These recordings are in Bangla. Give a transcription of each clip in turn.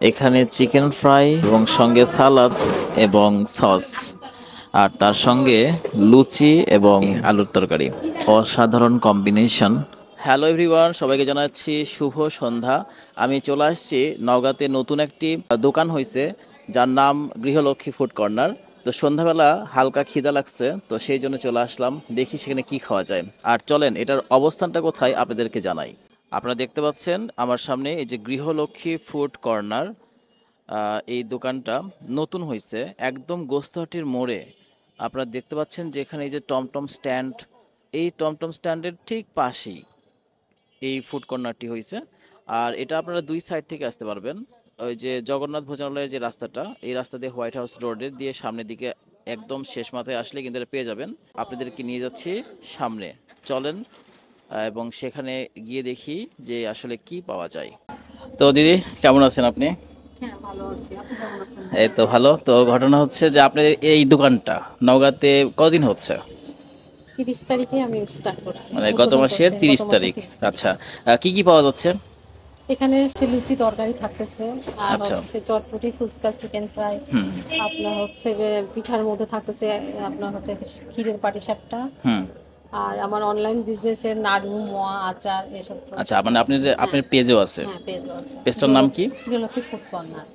এখানে চিকেন ফ্রাই এবং সঙ্গে সালাদ এবং সস, আর তার সঙ্গে লুচি এবং আলুর তরকারি। অসাধারণ কম্বিনেশন। হ্যালো এভরিওয়ান, সবাইকে জানাচ্ছি শুভ সন্ধ্যা। আমি চলে আসছি নওগাঁতে, নতুন একটি দোকান হয়েছে যার নাম গৃহলক্ষ্মী ফুড কর্নার। তো সন্ধ্যাবেলা হালকা খিদা লাগছে, তো সেই জন্য চলে আসলাম, দেখি সেখানে কি খাওয়া যায়। আর চলেন এটার অবস্থানটা কোথায় আপনাদেরকে জানাই। আপনারা দেখতে পাচ্ছেন আমার সামনে এই যে গৃহলক্ষ্মী ফুড কর্নার, এই দোকানটা নতুন হয়েছে একদম গোস্তহাটির মোড়ে। আপনারা দেখতে পাচ্ছেন যে এখানে এই যে টমটম স্ট্যান্ড, এই টমটম স্ট্যান্ডের ঠিক পাশেই এই ফুড কর্নারটি হয়েছে। আর এটা আপনারা দুই সাইড থেকে আসতে পারবেন। ওই যে জগন্নাথ ভোজনালয়ের যে রাস্তাটা, এই রাস্তা দিয়ে হোয়াইট হাউস রোডের দিয়ে সামনের দিকে একদম শেষ মাথায় আসলে কিন্তু এটা পেয়ে যাবেন। আপনাদেরকে নিয়ে যাচ্ছি সামনে, চলেন এবং সেখানে গিয়ে দেখি যে আসলে কি পাওয়া যায়। তো দিদি, কেমন আছেন আপনি? হ্যাঁ, ভালো আছি। আপনি কেমন আছেন? এই তো ভালো। তো ঘটনা হচ্ছে যে আপনার এই দোকানটা নওগাঁতে কদিন হচ্ছে? 30 তারিখে আমি স্টার্ট করছি। মানে গত উদ্বোধন মাসের করছি গত 30 মাসের তারিখ 30 তারিখ। আচ্ছা। কি কি পাওয়া যাচ্ছে? এখানে হচ্ছে লুচি তরকারি থাকতেছে, আর আচ্ছা। হচ্ছে চটপটি, ফুচকা, চিকেন ফ্রাই। আপনার হচ্ছে যে পিঠার মধ্যে থাকতেছে আপনার হচ্ছে ক্ষীরের পাটিসাপটা। হুম। আর আমার অনলাইন বিজনেসের নাড়ু, মোয়া, আচার এসব আচ্ছা, মানে আপনি থাকতেছে। হ্যাঁ, আপনার পেজও আছে? হ্যাঁ, পেঁয়াজও আছে। পেজটার নাম কি? গৃহলক্ষ্মী ফুড কর্নার।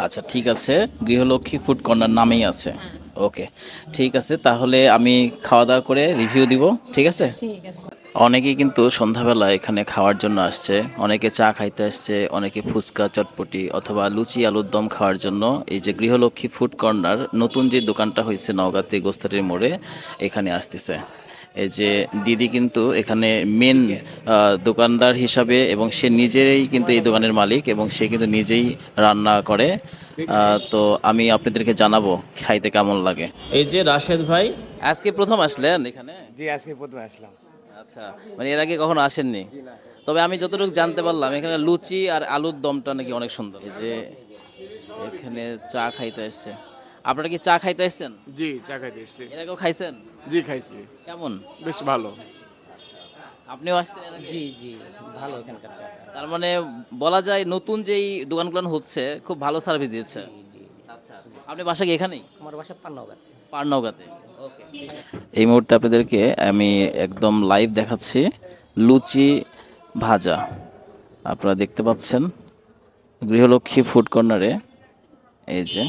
আচ্ছা, ঠিক আছে। গৃহলক্ষ্মী ফুড কর্নার নামেই আছে। হ্যাঁ, ওকে, ঠিক আছে। তাহলে আমি খাওয়া দাওয়া করে রিভিউ দিব, ঠিক আছে? ঠিক আছে। অনেকেই কিন্তু সন্ধ্যাবেলা এখানে খাওয়ার জন্য আসছে, অনেকে চা খাইতে আসছে, অনেকে ফুচকা চটপটি অথবা লুচি আলুর দম খাওয়ার জন্য এই যে গৃহলক্ষ্মী ফুড কর্নার নতুন যে দোকানটা হয়েছে নওগাঁতে গোস্তাটির মোড়ে, এখানে আসতেছে। এই যে দিদি কিন্তু এখানে মেন দোকানদার হিসাবে, এবং সে নিজেই কিন্তু এই দোকানের মালিক এবং সে কিন্তু নিজেই রান্না করে। তো আমি আপনাদেরকে জানাবো খাইতে কেমন লাগে। এই যে রাশেদ ভাই, আজকে প্রথম আসলেন এখানে? জি, আজকে প্রথমে আসলাম। আচ্ছা, মানে এর আগে কখনো আসেননি? তবে আমি যতটুকু জানতে পারলাম এখানে লুচি আর আলুর দমটা নাকি অনেক সুন্দর। এই যে এখানে চা খাইতে আসছে। আপনারা কি চা খাইতে আসছেন? জি, চা খাইতে এসেছি। এর আগেও খাইছেন? জি, খাইছি। কেমন? বেশ ভালো। আপনিও আসছেন এর আগে? জি, জি, ভালো এখানকার চা। তার মানে বলা যায় নতুন যেই দোকানগুলো হচ্ছে খুব ভালো সার্ভিস দিচ্ছে। আচ্ছা, আপনি বাসা কি এখানেই? আমার বাসা পান্নাগর। পারনৌগাতে। ওকে। এই মুহূর্তে আপনাদেরকে আমি একদম লাইভ দেখাচ্ছি লুচি ভাজা। আপনারা দেখতে পাচ্ছেন গৃহলক্ষ্মী ফুড কর্নারে এই যে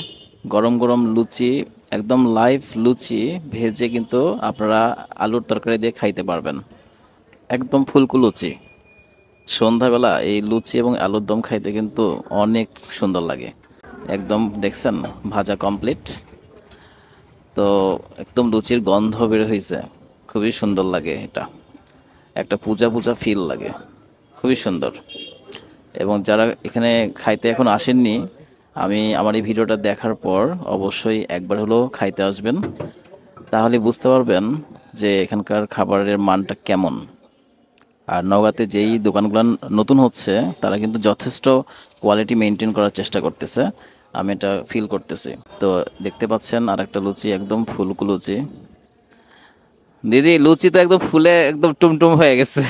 গরম গরম লুচি, একদম লাইভ লুচি ভেজে কিন্তু আপনারা আলুর তরকারি দিয়ে খাইতে পারবেন। একদম ফুলকো লুচি। সন্ধ্যাবেলা এই লুচি এবং আলুর দম খাইতে কিন্তু অনেক সুন্দর লাগে। একদম দেখছেন ভাজা কমপ্লিট। তো একদম লুচির গন্ধ বের হয়েছে, খুবই সুন্দর লাগে। এটা একটা পূজা পূজা ফিল লাগে, খুবই সুন্দর। এবং যারা এখানে খাইতে এখন আসেননি, আমি আমার এই ভিডিওটা দেখার পর অবশ্যই একবার হলেও খাইতে আসবেন, তাহলে বুঝতে পারবেন যে এখানকার খাবারের মানটা কেমন। আর নওগাঁতে যেই দোকানগুলো নতুন হচ্ছে তারা কিন্তু যথেষ্ট কোয়ালিটি মেনটেন করার চেষ্টা করতেছে, আমি এটা ফিল করতেছি। তো দেখতে পাচ্ছেন আর একটা লুচি, একদম ফুলকো লুচি। দিদি, লুচি তো একদম ফুলে একদম টুমটুম হয়ে গেছে।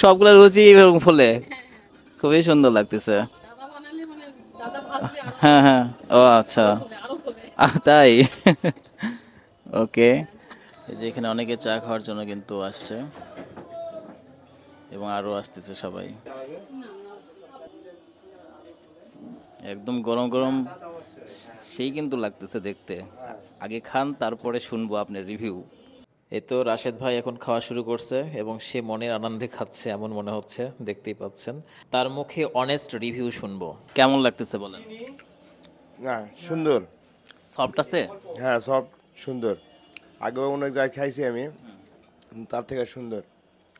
সবগুলো লুচি এরকম ফুলে, খুবই সুন্দর লাগতেছে। দাদা বানালে মানে দাদা ভাজলে আরো হ্যাঁ হ্যাঁ, ও আচ্ছা, আরো হবে। তাই। ওকে। এই যে এখানে অনেকে চা খাওয়ার জন্য কিন্তু আসছে এবং আরও আসতেছে সবাই। একদম গরম গরম, সেই কিন্তু লাগতেছে দেখতে। আগে খান, তারপরে শুনবো আপনার রিভিউ। এই তো রাশেদ ভাই এখন খাওয়া শুরু করছে এবং সে মনের আনন্দে খাচ্ছে এমন মনে হচ্ছে, দেখতেই পাচ্ছেন। তার মুখে অনেস্ট রিভিউ শুনবো, কেমন লাগতেছে বলেন। না, সুন্দর। সফট আছে? হ্যাঁ, সব সুন্দর। আগেও অনেক জায়গায় খাইছি আমি, তার থেকে সুন্দর।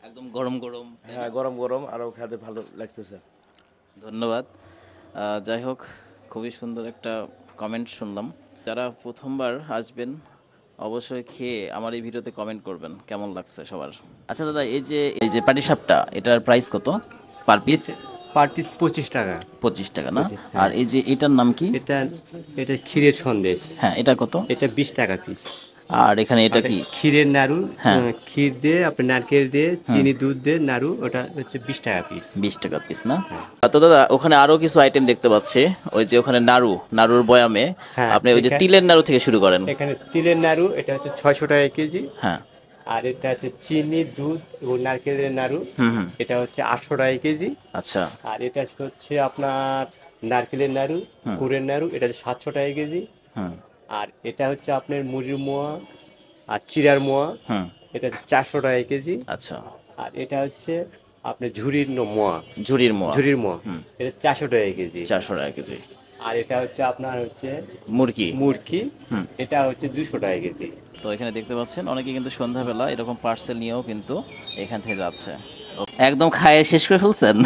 একদম গরম গরম। হ্যাঁ, গরম গরম আরও খেতে ভালো লাগতেছে। ধন্যবাদ। যাই হোক, খুবই সুন্দর একটা কমেন্ট শুনলাম। যারা প্রথমবার আসবেন অবশ্যই খেয়ে আমার এই ভিডিওতে কমেন্ট করবেন কেমন লাগছে সবার। আচ্ছা দাদা, এই যে পাটিসাপটা, এটার প্রাইস কত পার পিস? পার পিস 25 টাকা। 25 টাকা না? 25, হ্যাঁ। আর এই যে এটার নাম কি? এটা এটা ক্ষীরের সন্দেশ। হ্যাঁ, এটা কত? এটা 20 টাকা পিস। আর এখানে এটা কি? ক্ষীরের নাড়ু, হ্যাঁ। ক্ষীর দিয়ে আপনি নারকেল দিয়ে চিনি দুধ দিয়ে নাড়ু, ওটা হচ্ছে 20 টাকা পিস। 20 টাকা পিস না? তো দাদা ওখানে আরো কিছু আইটেম দেখতে পাচ্ছি, ওই যে ওখানে নাড়ুর বয়ামে হ্যাঁ, আপনি ওই যে এখানে- তিলের নাড়ু থেকে শুরু করেন। এখানে তিলের নাড়ু, এটা হচ্ছে 600 টাকা কেজি। হ্যাঁ। আর এটা হচ্ছে চিনি দুধ ও নারকেলের নাড়ু, হুম। এটা হচ্ছে 800 টাকা কেজি। আচ্ছা। আর এটা হচ্ছে আপনার নারকেলের নাড়ু, গুড়ের নাড়ু, এটা হচ্ছে 700 টাকা কেজি। হুম। আর এটা হচ্ছে আপনার মুড়ির মোয়া আর চিড়ার মোয়া, হুম। এটা হচ্ছে 400 টাকা কেজি। আচ্ছা। আর এটা হচ্ছে আপনার ঝুরির মোয়া, ঝুড়ির মোয়া। ঝুরির মোয়া, এটা 400 টাকা কেজি। 400 টাকা কেজি। আর এটা হচ্ছে আপনার হচ্ছে মুরগি। মুরগি, এটা হচ্ছে 200 টাকা কেজি। তো এখানে দেখতে পাচ্ছেন অনেকে কিন্তু সন্ধ্যাবেলা এরকম পার্সেল নিয়েও কিন্তু এখান থেকে যাচ্ছে। একদম খায়ে শেষ করে ফেলছেন?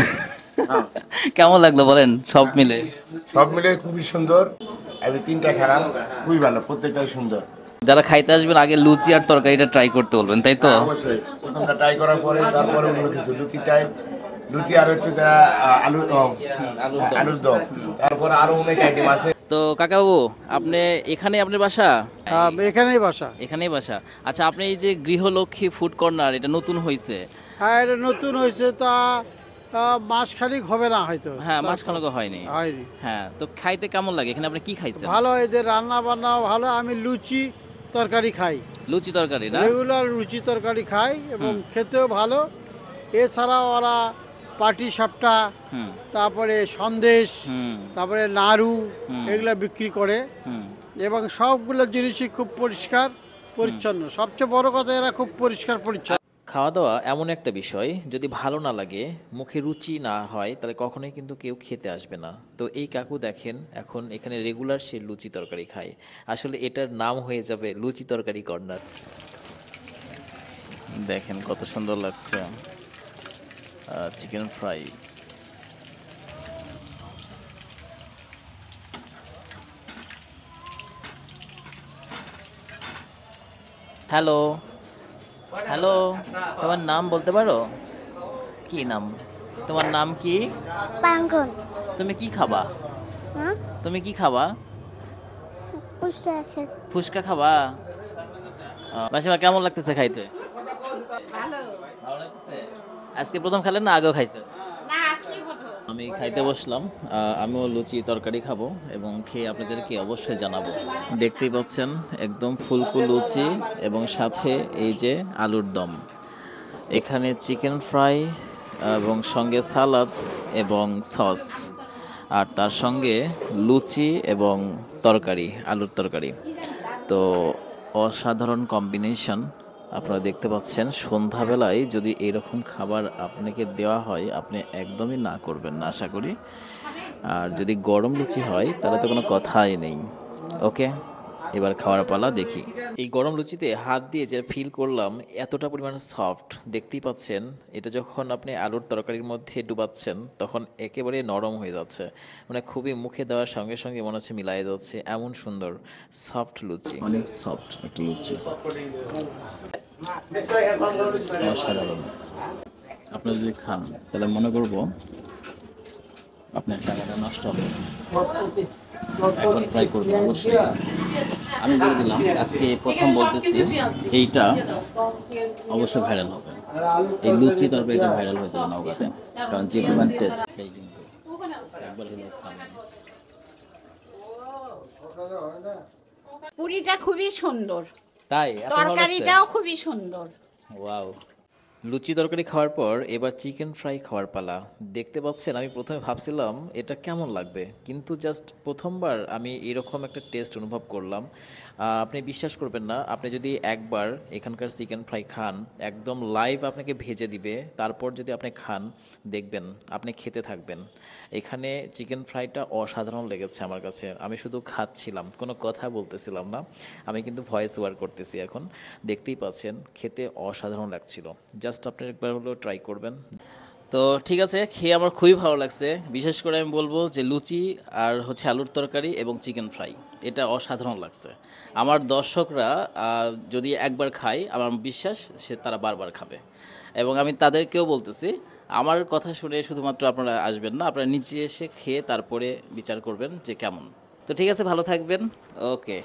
কেমন লাগলো বলেন সব মিলে? সব মিলে খুবই সুন্দর। আমি 3টা খেলাম, খুবই ভালো, প্রত্যেকটাই সুন্দর। যারা খাইতে আসবেন আগে লুচি আর তরকারিটা ট্রাই করতে বলবেন, তাই তো? অবশ্যই প্রথমটা ট্রাই করার পরে তারপরে অন্য কিছু লুচি আর হচ্ছে আলুর দম, তারপরে আরো অনেক আইটেম আছে। তো কাকাবু, আপনি এখানে আপনার বাসা? এখানেই বাসা। এখানেই বাসা। আচ্ছা, আপনি এই যে গৃহলক্ষ্মী ফুড কর্নার, এটা নতুন হয়েছে? হ্যাঁ, এটা নতুন হয়েছে, তা মাসখানেক হবে না হয়তো। হ্যাঁ, মাসখানেক হয়নি। হয়নি। হ্যাঁ, তো খাইতে কেমন লাগে? এখানে আপনি কি খাইছেন? ভালো, এদের রান্না বান্নাও ভালো। আমি লুচি তরকারি খাই, লুচি তরকারি না? রেগুলার লুচি তরকারি খাই এবং খেতেও ভালো। এছাড়াও ওরা পাটি সাপটা, হুম। তারপরে সন্দেশ, হুম। তারপরে নাড়ু, এগুলা বিক্রি করে হুম। এবং সবগুলো জিনিসই খুব পরিষ্কার পরিচ্ছন্ন। সবচেয়ে বড় কথা, এরা খুব পরিষ্কার পরিচ্ছন্ন। খাওয়া দাওয়া এমন একটা বিষয়, যদি ভালো না লাগে, মুখে রুচি না হয়, তাহলে কখনোই কিন্তু কেউ খেতে আসবে না। তো এই কাকু দেখেন এখন এখানে রেগুলার সে লুচি তরকারি খায়। আসলে এটার নাম হয়ে যাবে লুচি তরকারি কর্নার। দেখেন কত সুন্দর লাগছে চিকেন ফ্রাই। হ্যালো হ্যালো, তোমার নাম বলতে পারো? কি নাম তোমার? নাম কি? পাঙ্গন। তুমি কি খাবা? হ্যাঁ, তুমি কি খাবা? বুঝতে আছেন। ফুচকা খাবা? মাসিমা, কেমন লাগতেছে খাইতে? ভালো লাগতেছে। আজকে প্রথম খেলেন না আগেও খাইছেন? আমি খাইতে বসলাম, আমিও লুচি তরকারি খাবো এবং খেয়ে আপনাদেরকে অবশ্যই জানাবো। দেখতেই পাচ্ছেন একদম ফুলকো লুচি এবং সাথে এই যে আলুর দম, এখানে চিকেন ফ্রাই এবং সঙ্গে সালাদ এবং সস, আর তার সঙ্গে লুচি এবং তরকারি, আলুর তরকারি। তো অসাধারণ কম্বিনেশন। আপনারা দেখতে পাচ্ছেন সন্ধ্যাবেলায় যদি এরকম খাবার আপনাকে দেওয়া হয়, আপনি একদমই না করবেন না আশা করি। আর যদি গরম লুচি হয় তাহলে তো কোনো কথাই নেই। ওকে, এবার খাওয়ার পালা। দেখি এই গরম লুচিতে হাত দিয়ে যে ফিল করলাম, এতটা পরিমাণ সফট। দেখতেই পাচ্ছেন এটা যখন আপনি আলুর তরকারির মধ্যে ডুবাচ্ছেন তখন একেবারে নরম হয়ে যাচ্ছে, মানে খুবই মুখে দেওয়ার সঙ্গে সঙ্গে মনে হচ্ছে মিলাই যাচ্ছে, এমন সুন্দর সফট লুচি, অনেক সফট একটা লুচি, অসাধারণ। আপনি যদি খান তাহলে মনে করবো আপনার টাকাটা নষ্ট হবে। একবার ট্রাই করবেন অবশ্যই। আমি বলে দিলাম, আজকে প্রথম বলতেছি, এইটা অবশ্যই ভাইরাল হবে। এই লুচি তরকারিটা ভাইরাল হয়ে যাবে নওগাঁতে, কারণ যে পরিমাণ টেস্ট সেই কিন্তু একবার হলেও খাবেন। পুরিটা খুবই সুন্দর, তাই তরকারিটাও খুবই সুন্দর। ওয়াও। লুচি তরকারি খাওয়ার পর এবার চিকেন ফ্রাই খাওয়ার পালা। দেখতে পাচ্ছেন আমি প্রথমে ভাবছিলাম এটা কেমন লাগবে, কিন্তু জাস্ট প্রথমবার আমি এরকম একটা টেস্ট অনুভব করলাম। আপনি বিশ্বাস করবেন না, আপনি যদি একবার এখানকার চিকেন ফ্রাই খান, একদম লাইভ আপনাকে ভেজে দিবে, তারপর যদি আপনি খান দেখবেন আপনি খেতে থাকবেন। এখানে চিকেন ফ্রাইটা অসাধারণ লেগেছে আমার কাছে। আমি শুধু খাচ্ছিলাম, কোনো কথা বলতেছিলাম না, আমি কিন্তু ভয়েস ওভার করতেছি এখন। দেখতেই পাচ্ছেন খেতে অসাধারণ লাগছিল। জাস্ট আপনি একবার হলেও ট্রাই করবেন। তো ঠিক আছে, খেয়ে আমার খুবই ভালো লাগছে। বিশেষ করে আমি বলবো যে লুচি আর হচ্ছে আলুর তরকারি এবং চিকেন ফ্রাই, এটা অসাধারণ লাগছে। আমার দর্শকরা যদি একবার খায়, আমার বিশ্বাস তারা বারবার খাবে। এবং আমি তাদেরকেও বলতেছি, আমার কথা শুনে শুধুমাত্র আপনারা আসবেন না, আপনারা নিচে এসে খেয়ে তারপরে বিচার করবেন যে কেমন। তো ঠিক আছে, ভালো থাকবেন। ওকে।